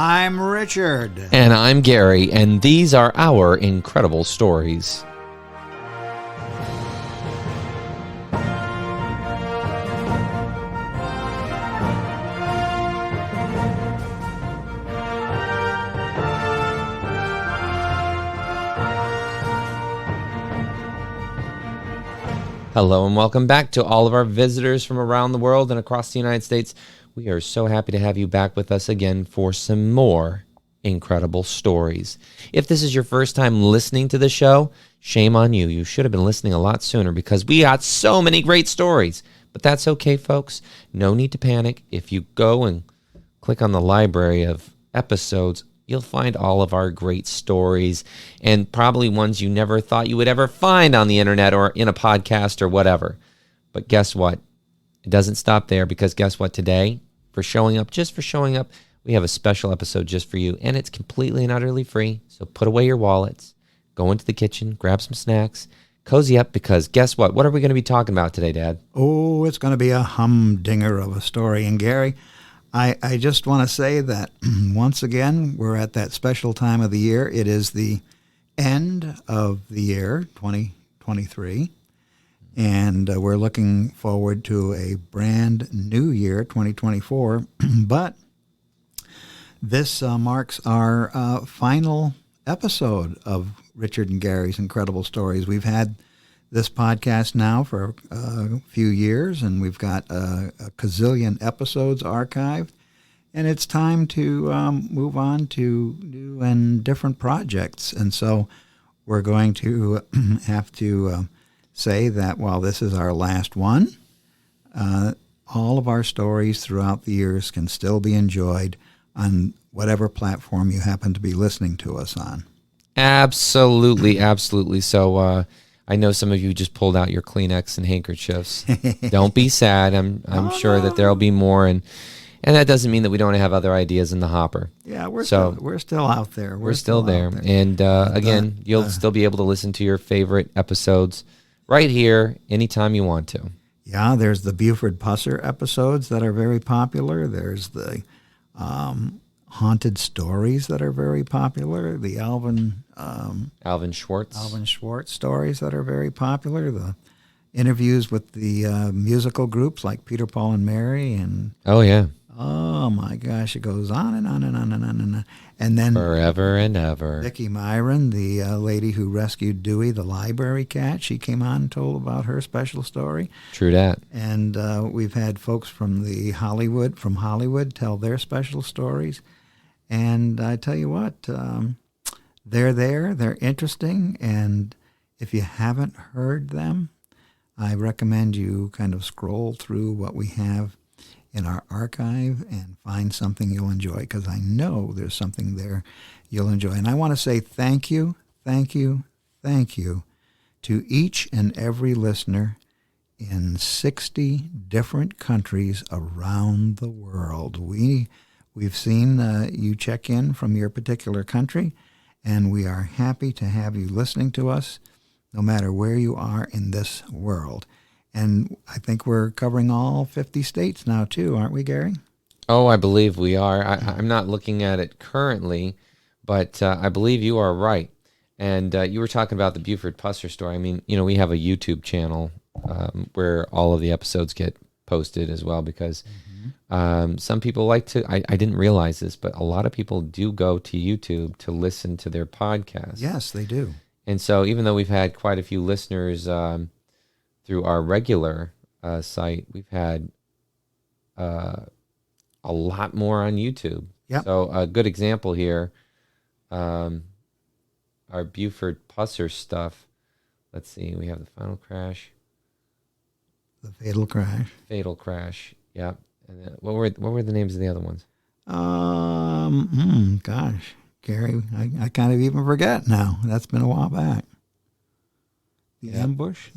I'm Richard. And I'm Gary, and these are our incredible stories. Hello and welcome back to all of our visitors from around the world and across the United States. We are so happy to have you back with us again for some more incredible stories. If this is your first time listening to the show, shame on you. You should have been listening a lot sooner because we got so many great stories. But that's okay, folks. No need to panic. If you go and click on the library of episodes, you'll find all of our great stories and probably ones you never thought you would ever find on the internet or in a podcast or whatever. But guess what? It doesn't stop there because guess what? Today, for showing up, we have a special episode just for you, and it's completely and utterly free. So put away your wallets, go into the kitchen, grab some snacks, cozy up because guess what? What are we going to be talking about today, Dad? Oh, it's going to be a humdinger of a story. And Gary, I just want to say that once again, we're at that special time of the year. It is the end of the year, 2023, and we're looking forward to a brand new year, 2024. But this marks our final episode of Richard and Gary's Incredible Stories. We've had this podcast now for a few years, and we've got a gazillion episodes archived, and it's time to move on to new and different projects. And so we're going to have to say that while this is our last one, all of our stories throughout the years can still be enjoyed on whatever platform you happen to be listening to us on. Absolutely, absolutely. So, I know some of you just pulled out your Kleenex and handkerchiefs. Don't be sad. I'm sure that there'll be more, and that doesn't mean that we don't have other ideas in the hopper. Yeah, we're still out there. We're still there. And again, you'll still be able to listen to your favorite episodes right here anytime you want to. Yeah, there's the Buford Pusser episodes that are very popular. There's the haunted stories that are very popular. The Alvin Schwartz stories that are very popular. The interviews with the musical groups like Peter, Paul, and Mary, and oh my gosh, it goes on and on and on and on and on. And then forever and ever. Vicki Myron, the lady who rescued Dewey, the library cat, she came on and told about her special story. True that. And we've had folks from Hollywood tell their special stories. And I tell you what, they're interesting, and if you haven't heard them, I recommend you kind of scroll through what we have in our archive and find something you'll enjoy, because I know there's something there you'll enjoy. And I want to say thank you to each and every listener in 60 different countries around the world. We've seen you check in from your particular country, and we are happy to have you listening to us no matter where you are in this world. And I think we're covering all 50 states now, too, aren't we, Gary? Oh, I believe we are. I'm not looking at it currently, but I believe you are right. And you were talking about the Buford Pusser story. I mean, we have a YouTube channel where all of the episodes get posted as well, because some people like to, I didn't realize this, but a lot of people do go to YouTube to listen to their podcasts. Yes, they do. And so even though we've had quite a few listeners through our regular site, we've had a lot more on YouTube. Yep. So a good example here, our Buford Pusser stuff. Let's see, we have the Final Crash. The Fatal Crash. Fatal Crash, yeah. And then, what were the names of the other ones? Gosh, Gary, I kind of even forget now. That's been a while back. The Ambush,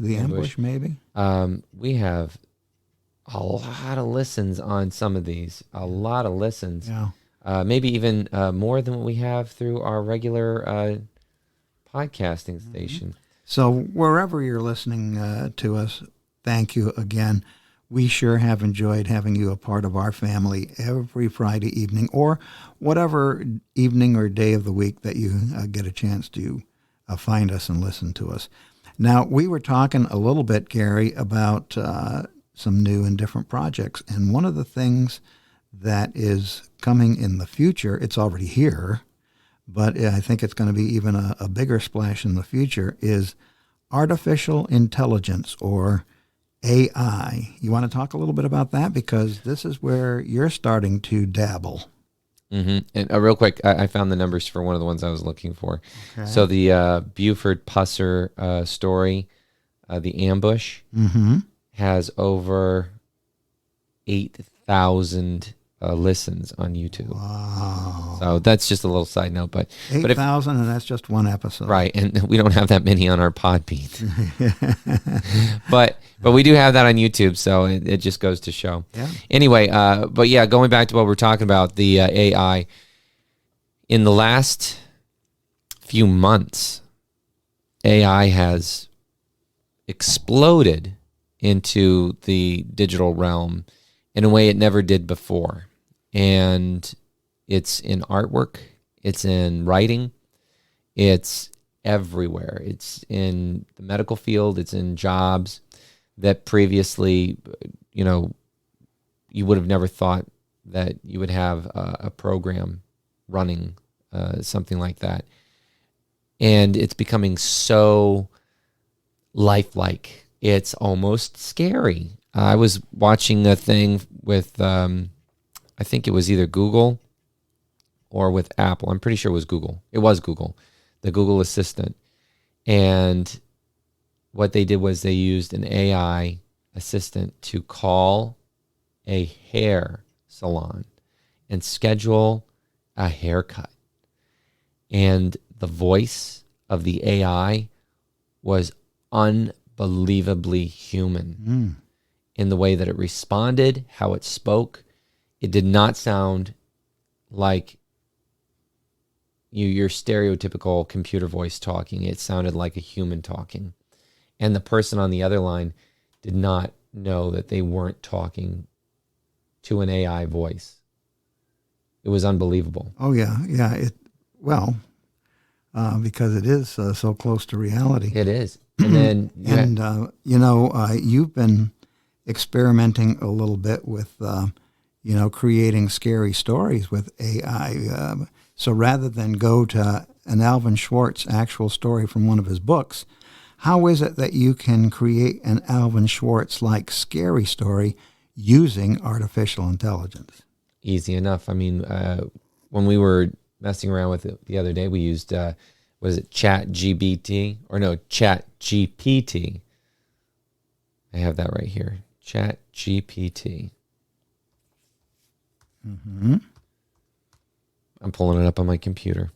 maybe. We have a lot of listens on some of these. A lot of listens. Yeah. Maybe even more than what we have through our regular podcasting station. So wherever you're listening to us, thank you again. we sure have enjoyed having you a part of our family every Friday evening, or whatever evening or day of the week that you get a chance to find us and listen to us. Now, we were talking a little bit, Gary, about some new and different projects, and one of the things that is coming in the future, it's already here, but I think it's going to be even a bigger splash in the future, is artificial intelligence, or AI. You want to talk a little bit about that? Because this is where you're starting to dabble. Mm-hmm. And real quick, I found the numbers for one of the ones I was looking for. Okay. So the Buford Pusser story, The Ambush, has over 8,000 listens on YouTube. Wow. So that's just a little side note. But 8,000, and that's just one episode. Right, and we don't have that many on our Podbean. but we do have that on YouTube, so it just goes to show. Yeah. Anyway, but yeah, going back to what we're talking about, the AI. In the last few months, AI has exploded into the digital realm in a way it never did before. And it's in artwork, it's in writing, it's everywhere. It's in the medical field, it's in jobs that previously, you would have never thought that you would have a program running something like that. And it's becoming so lifelike. It's almost scary. I was watching a thing with, I think it was either Google or with Apple. I'm pretty sure it was Google. It was Google, the Google Assistant. And what they did was they used an AI assistant to call a hair salon and schedule a haircut. And the voice of the AI was unbelievably human in the way that it responded, how it spoke. It did not sound like your stereotypical computer voice talking. It sounded like a human talking. And the person on the other line did not know that they weren't talking to an AI voice. It was unbelievable. Oh, yeah. Yeah. Because it is so close to reality. It is. And then, you've been experimenting a little bit with, creating scary stories with AI. So rather than go to an Alvin Schwartz actual story from one of his books, how is it that you can create an Alvin Schwartz-like scary story using artificial intelligence? Easy enough. I mean, when we were messing around with it the other day, we used, ChatGPT? Or no, ChatGPT. I have that right here. ChatGPT. Mm-hmm. I'm pulling it up on my computer.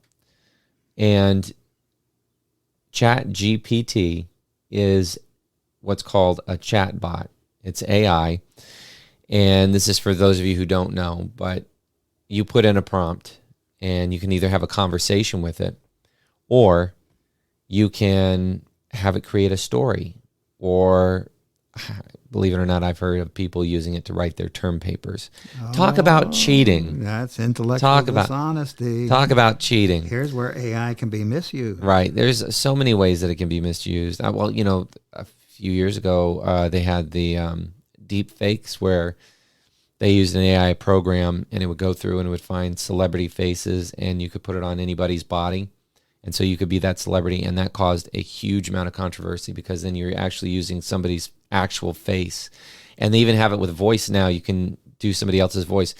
And ChatGPT is what's called a chatbot. It's AI. And this is for those of you who don't know, but you put in a prompt and you can either have a conversation with it, or you can have it create a story, or believe it or not, I've heard of people using it to write their term papers. Talk about cheating. That's intellectual dishonesty. Talk about cheating. Here's where AI can be misused. Right. There's so many ways that it can be misused. A few years ago, they had the deep fakes where they used an AI program and it would go through and it would find celebrity faces and you could put it on anybody's body. And so you could be that celebrity, and that caused a huge amount of controversy because then you're actually using somebody's actual face. And they even have it with voice now. You can do somebody else's voice.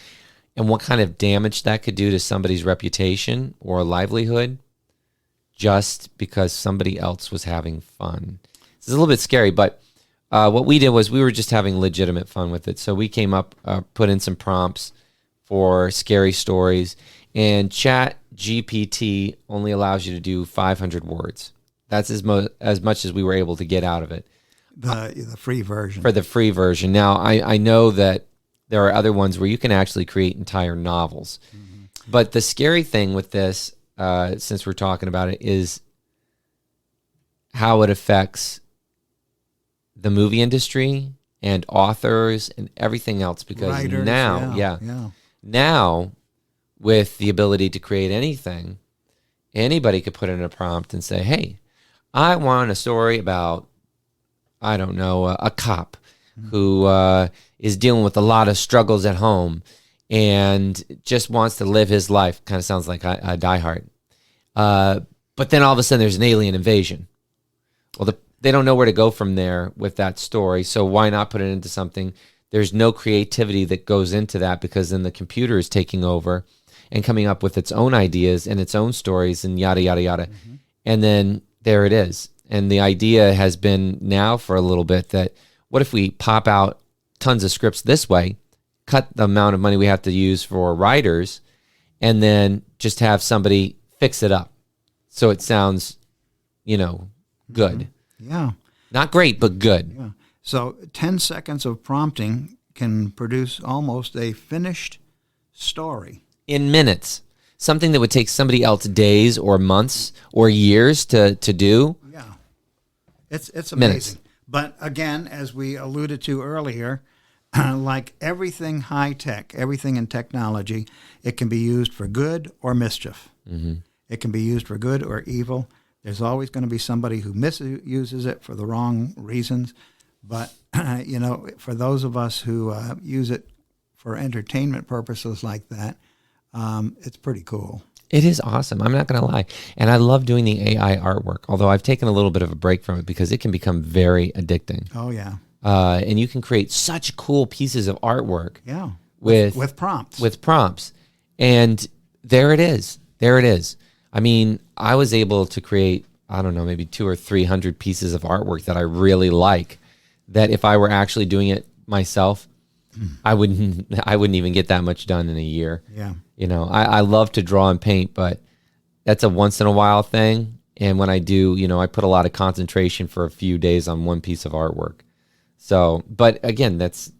And what kind of damage that could do to somebody's reputation or livelihood just because somebody else was having fun. It's a little bit scary, but what we did was we were just having legitimate fun with it. So we came up, put in some prompts for scary stories, and ChatGPT only allows you to do 500 words. That's as much as we were able to get out of it. The free version. For the free version. Now, I know that there are other ones where you can actually create entire novels. Mm-hmm. But the scary thing with this, since we're talking about it, is how it affects the movie industry and authors and everything else, because Writers, now with the ability to create anything, anybody could put in a prompt and say, hey, I want a story about, I don't know, a cop who is dealing with a lot of struggles at home and just wants to live his life. Kind of sounds like a Die Hard. But then all of a sudden there's an alien invasion. Well, they don't know where to go from there with that story, so why not put it into something? There's no creativity that goes into that, because then the computer is taking over and coming up with its own ideas and its own stories and yada, yada, yada. Mm-hmm. And then there it is. And the idea has been now for a little bit that what if we pop out tons of scripts this way, cut the amount of money we have to use for writers, and then just have somebody fix it up so it sounds, good. Yeah. Not great, but good. Yeah. So 10 seconds of prompting can produce almost a finished story. In minutes. Something that would take somebody else days or months or years to do. Yeah. It's amazing. Minutes. But again, as we alluded to earlier, like everything high tech, everything in technology, it can be used for good or mischief. Mm-hmm. It can be used for good or evil. There's always going to be somebody who misuses it for the wrong reasons. But, for those of us who use it for entertainment purposes like that, it's pretty cool. It is awesome. I'm not going to lie. And I love doing the AI artwork, although I've taken a little bit of a break from it because it can become very addicting. Oh, yeah. And you can create such cool pieces of artwork. Yeah. With prompts. With prompts. And there it is. There it is. I mean, I was able to create, I don't know, maybe 200 or 300 pieces of artwork that I really like, that if I were actually doing it myself, I wouldn't even get that much done in a year. Yeah. I love to draw and paint, but that's a once in a while thing. And when I do, I put a lot of concentration for a few days on one piece of artwork. So, but again, that's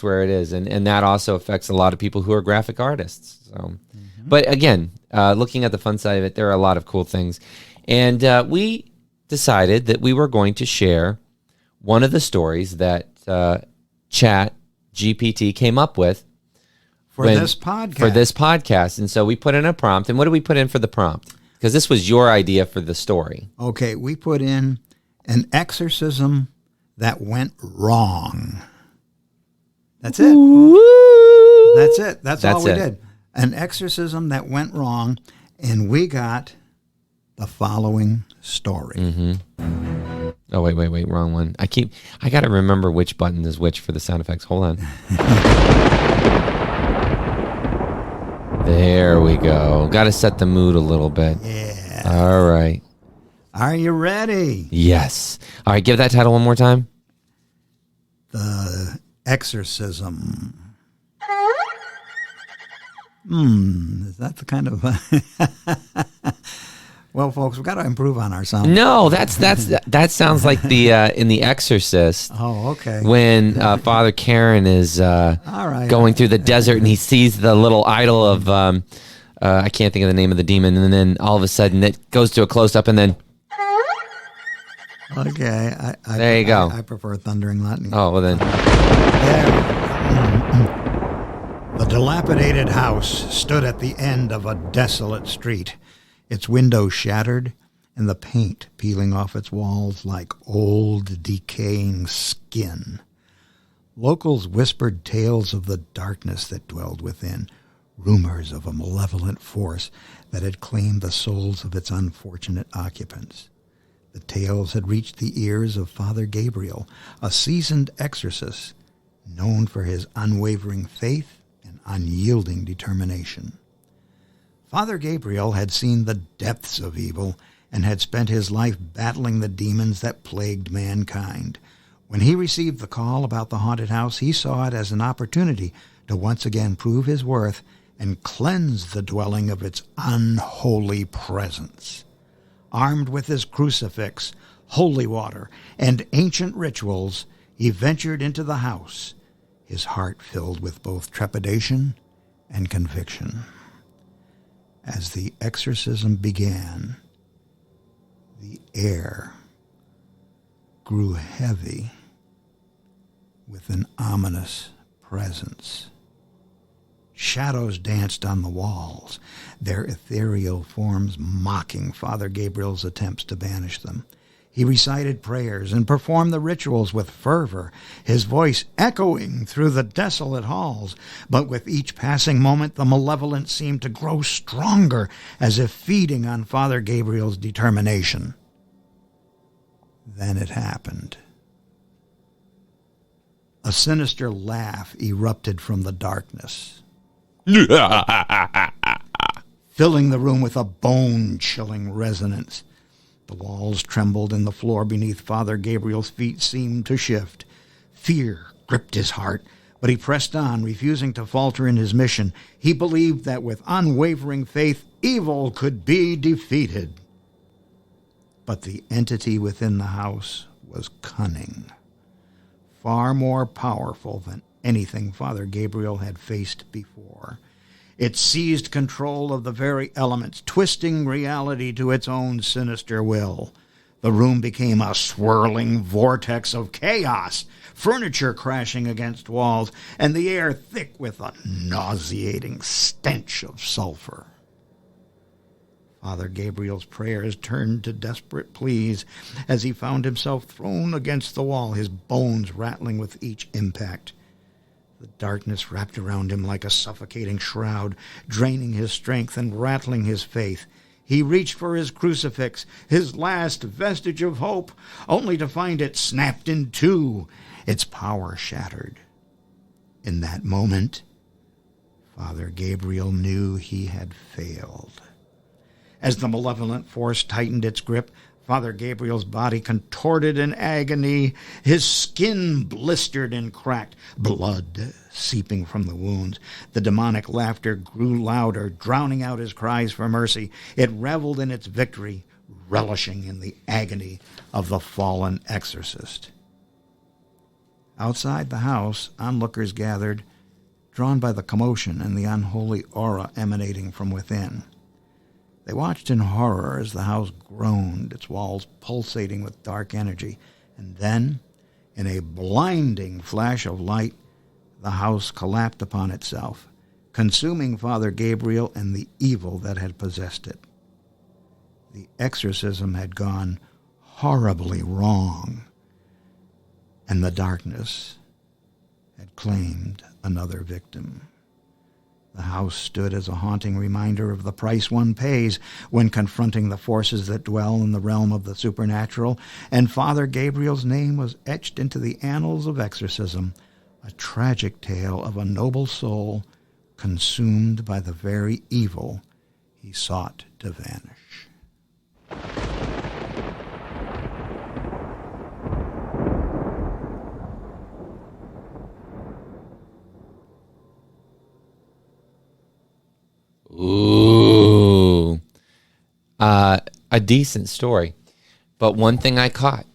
where it is. And that also affects a lot of people who are graphic artists. So, but again, looking at the fun side of it, there are a lot of cool things. And we decided that we were going to share one of the stories that Chat GPT came up with for this podcast. And so we put in a prompt. And what did we put in for the prompt? Because this was your idea for the story. Okay, we put in an exorcism that went wrong. That's it. Woo! That's it. That's all we it. did. An exorcism that went wrong, and we got the following story. Mm-hmm. Oh, wait, wrong one. I got to remember which button is which for the sound effects. Hold on. There we go. Got to set the mood a little bit. Yeah. All right. Are you ready? Yes. All right, give that title one more time. The Exorcism. Is that the kind of... Well, folks, we've got to improve on our sound. No, that sounds like the in The Exorcist. Oh, okay. When Father Karen is going through the desert and he sees the little idol of I can't think of the name of the demon, and then all of a sudden it goes to a close up, and then okay, there you go. I prefer Thundering Lightning. Oh, well then. The dilapidated house stood at the end of a desolate street. Its windows shattered, and the paint peeling off its walls like old, decaying skin. Locals whispered tales of the darkness that dwelled within, rumors of a malevolent force that had claimed the souls of its unfortunate occupants. The tales had reached the ears of Father Gabriel, a seasoned exorcist, known for his unwavering faith and unyielding determination. Father Gabriel had seen the depths of evil and had spent his life battling the demons that plagued mankind. When he received the call about the haunted house, he saw it as an opportunity to once again prove his worth and cleanse the dwelling of its unholy presence. Armed with his crucifix, holy water, and ancient rituals, he ventured into the house, his heart filled with both trepidation and conviction. As the exorcism began, the air grew heavy with an ominous presence. Shadows danced on the walls, their ethereal forms mocking Father Gabriel's attempts to banish them. He recited prayers and performed the rituals with fervor, his voice echoing through the desolate halls. But with each passing moment, the malevolence seemed to grow stronger, as if feeding on Father Gabriel's determination. Then it happened. A sinister laugh erupted from the darkness, filling the room with a bone-chilling resonance. The walls trembled and the floor beneath Father Gabriel's feet seemed to shift. Fear gripped his heart, but he pressed on, refusing to falter in his mission. He believed that with unwavering faith, evil could be defeated. But the entity within the house was cunning, far more powerful than anything Father Gabriel had faced before. It seized control of the very elements, twisting reality to its own sinister will. The room became a swirling vortex of chaos, furniture crashing against walls, and the air thick with a nauseating stench of sulfur. Father Gabriel's prayers turned to desperate pleas as he found himself thrown against the wall, his bones rattling with each impact. The darkness wrapped around him like a suffocating shroud, draining his strength and rattling his faith. He reached for his crucifix, his last vestige of hope, only to find it snapped in two, its power shattered. In that moment, Father Gabriel knew he had failed. As the malevolent force tightened its grip, Father Gabriel's body contorted in agony. His skin blistered and cracked, blood seeping from the wounds. The demonic laughter grew louder, drowning out his cries for mercy. It reveled in its victory, relishing in the agony of the fallen exorcist. Outside the house, onlookers gathered, drawn by the commotion and the unholy aura emanating from within. They watched in horror as the house groaned, its walls pulsating with dark energy. And then, in a blinding flash of light, the house collapsed upon itself, consuming Father Gabriel and the evil that had possessed it. The exorcism had gone horribly wrong, and the darkness had claimed another victim. The house stood as a haunting reminder of the price one pays when confronting the forces that dwell in the realm of the supernatural, and Father Gabriel's name was etched into the annals of exorcism, a tragic tale of a noble soul consumed by the very evil he sought to vanish. Ooh. A decent story. But one thing I caught,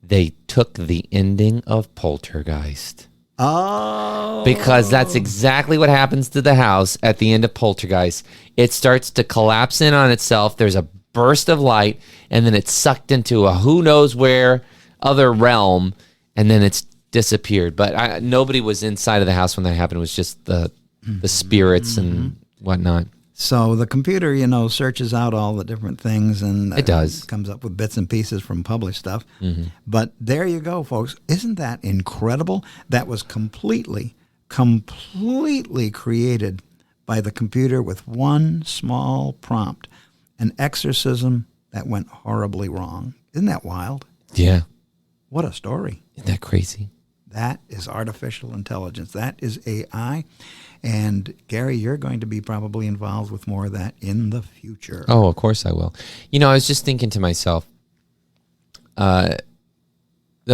they took the ending of Poltergeist. Oh. Because that's exactly what happens to the house at the end of Poltergeist. It starts to collapse in on itself. There's a burst of light, and then it's sucked into a who knows where other realm, and then it's disappeared. But nobody was inside of the house when that happened. It was just the spirits and whatnot. So the computer, searches out all the different things and it does. Comes up with bits and pieces from published stuff. Mm-hmm. But there you go, folks. Isn't that incredible? That was completely created by the computer with one small prompt, an exorcism that went horribly wrong. Isn't that wild? Yeah. What a story. Isn't that crazy? That is artificial intelligence. That is AI. And Gary, you're going to be probably involved with more of that in the future. Oh, of course I will. I was just thinking to myself, the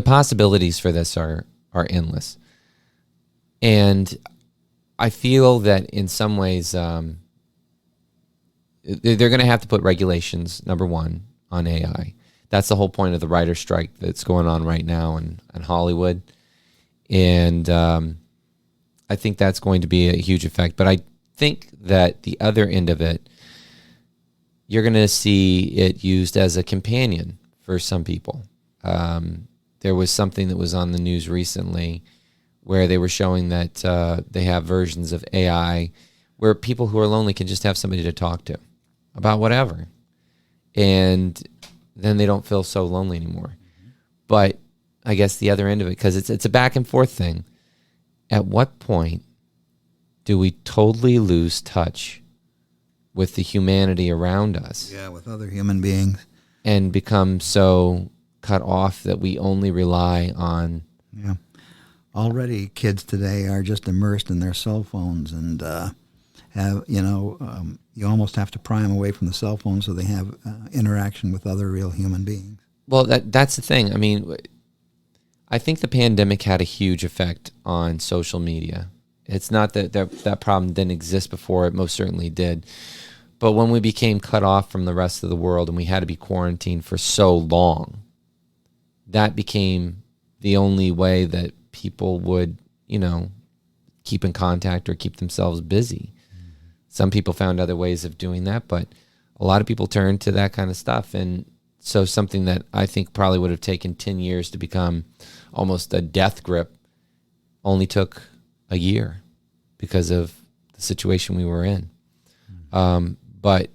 possibilities for this are endless. And I feel that in some ways, they're going to have to put regulations, number one, on AI. That's the whole point of the writer's strike that's going on right now in Hollywood. And I think that's going to be a huge effect. But I think that the other end of it, you're going to see it used as a companion for some people. there was something that was on the news recently where they were showing that they have versions of AI where people who are lonely can just have somebody to talk to about whatever. And then they don't feel so lonely anymore. But I guess the other end of it, because it's a back and forth thing. At what point do we totally lose touch with the humanity around us? Yeah, with other human beings. And become so cut off that we only rely on... Yeah. Already kids today are just immersed in their cell phones and have, you almost have to pry them away from the cell phone so they have interaction with other real human beings. Well, that's the thing. I mean, I think the pandemic had a huge effect on social media. It's not that problem didn't exist before. It most certainly did. But when we became cut off from the rest of the world and we had to be quarantined for so long, that became the only way that people would, keep in contact or keep themselves busy. Mm-hmm. Some people found other ways of doing that, but a lot of people turned to that kind of stuff. And so something that I think probably would have taken 10 years to become almost a death grip only took a year because of the situation we were in. Mm-hmm. But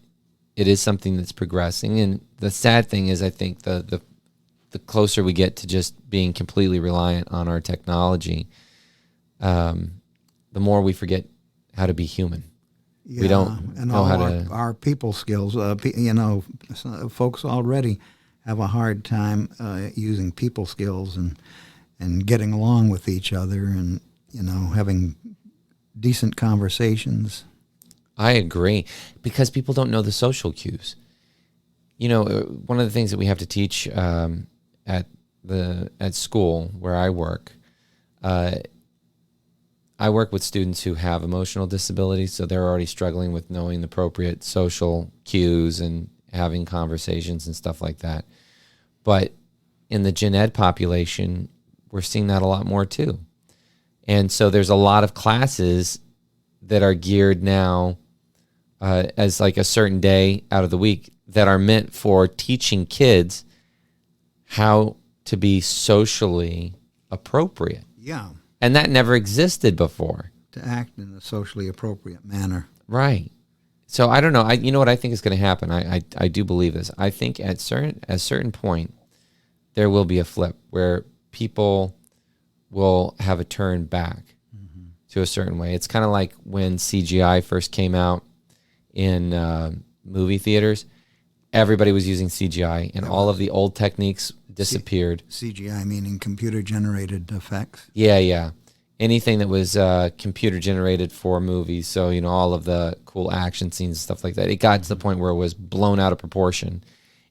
it is something that's progressing. And the sad thing is, I think the closer we get to just being completely reliant on our technology, the more we forget how to be human. Yeah, we don't and know all how to... our people skills, folks already have a hard time using people skills and getting along with each other and, having decent conversations. I agree, because people don't know the social cues. One of the things that we have to teach at school where I work with students who have emotional disabilities, so they're already struggling with knowing the appropriate social cues and having conversations and stuff like that. But in the gen ed population, we're seeing that a lot more too. And so there's a lot of classes that are geared now as like a certain day out of the week that are meant for teaching kids how to be socially appropriate. Yeah. And that never existed before. To act in a socially appropriate manner. Right. So I don't know. You know what I think is going to happen? I do believe this. I think at a certain point, there will be a flip where people will have a turn back to a certain way. It's kind of like when CGI first came out in movie theaters. Everybody was using CGI, and all of the old techniques disappeared. CGI meaning computer-generated effects? Yeah. Anything that was computer-generated for movies, so, all of the cool action scenes and stuff like that, it got to the point where it was blown out of proportion.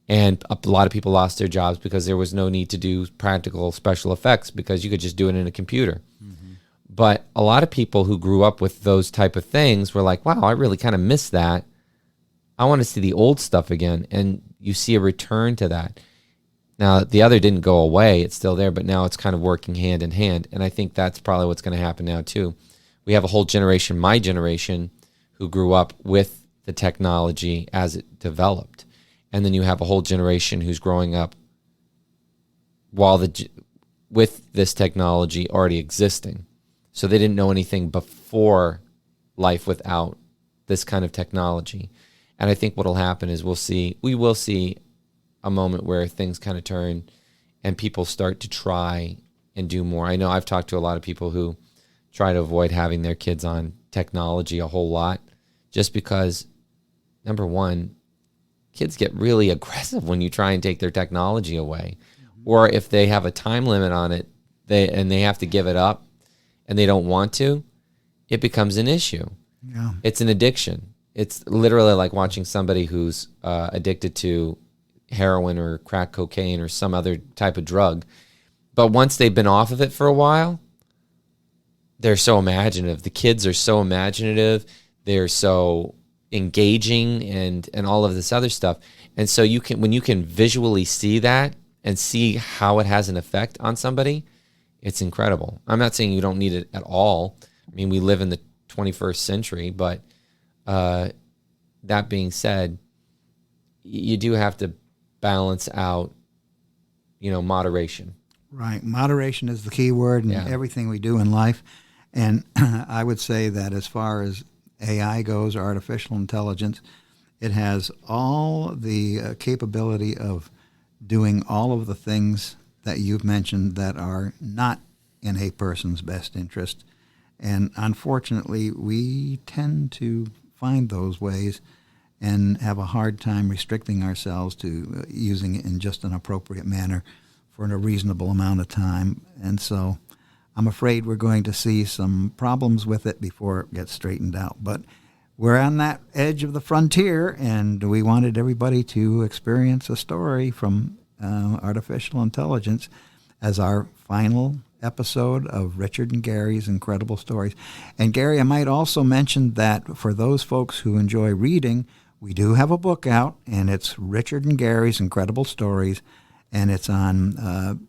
And a lot of people lost their jobs because there was no need to do practical special effects because you could just do it in a computer. Mm-hmm. But a lot of people who grew up with those type of things were like, wow, I really kind of miss that. I want to see the old stuff again. And you see a return to that. Now, the other didn't go away. It's still there, but now it's kind of working hand in hand. And I think that's probably what's going to happen now, too. We have a whole generation, my generation, who grew up with the technology as it developed. And then you have a whole generation who's growing up with this technology already existing. So they didn't know anything before life without this kind of technology. And I think what will happen is we will see a moment where things kind of turn and people start to try and do more. I know I've talked to a lot of people who try to avoid having their kids on technology a whole lot just because, number one, kids get really aggressive when you try and take their technology away. Or if they have a time limit on it they have to give it up and they don't want to, it becomes an issue. Yeah. It's an addiction. It's literally like watching somebody who's addicted to heroin or crack cocaine or some other type of drug. But once they've been off of it for a while, they're so imaginative. The kids are so imaginative. They're so engaging and all of this other stuff. And so when you can visually see that and see how it has an effect on somebody, it's incredible. I'm not saying you don't need it at all. I mean, we live in the 21st century, but that being said, you do have to balance out, moderation. Right. Moderation is the key word in Yeah. everything we do in life. And I would say that as far as AI goes, artificial intelligence, it has all the capability of doing all of the things that you've mentioned that are not in a person's best interest. And unfortunately, we tend to find those ways and have a hard time restricting ourselves to using it in just an appropriate manner for a reasonable amount of time. And so I'm afraid we're going to see some problems with it before it gets straightened out. But we're on that edge of the frontier, and we wanted everybody to experience a story from artificial intelligence as our final episode of Richard and Gary's Incredible Stories. And Gary, I might also mention that for those folks who enjoy reading, we do have a book out, and it's Richard and Gary's Incredible Stories, and it's on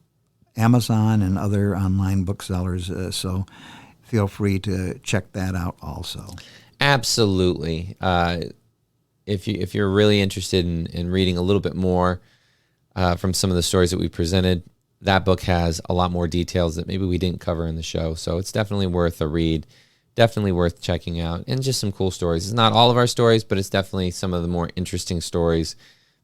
Amazon and other online booksellers. So feel free to check that out also. Absolutely. If you're really interested in reading a little bit more from some of the stories that we presented, that book has a lot more details that maybe we didn't cover in the show. So it's definitely worth a read, definitely worth checking out, and just some cool stories. It's not all of our stories, but it's definitely some of the more interesting stories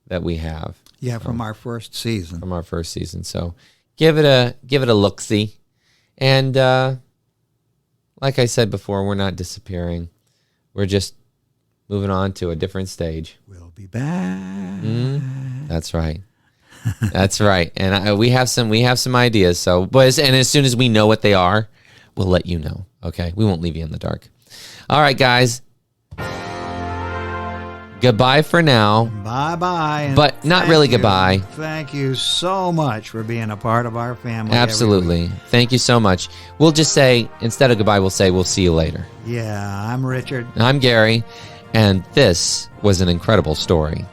that we have. Yeah, from our first season. From our first season. So give it a look-see. And like I said before, we're not disappearing. We're just moving on to a different stage. We'll be back. That's right. That's right. And we have some ideas. So, and as soon as we know what they are, we'll let you know. Okay, we won't leave you in the dark. All right, guys. Goodbye for now. Bye-bye. But not really goodbye. Thank you so much for being a part of our family. Absolutely. Thank you so much. We'll just say, instead of goodbye, we'll say we'll see you later. Yeah, I'm Richard. I'm Gary, and this was an incredible story.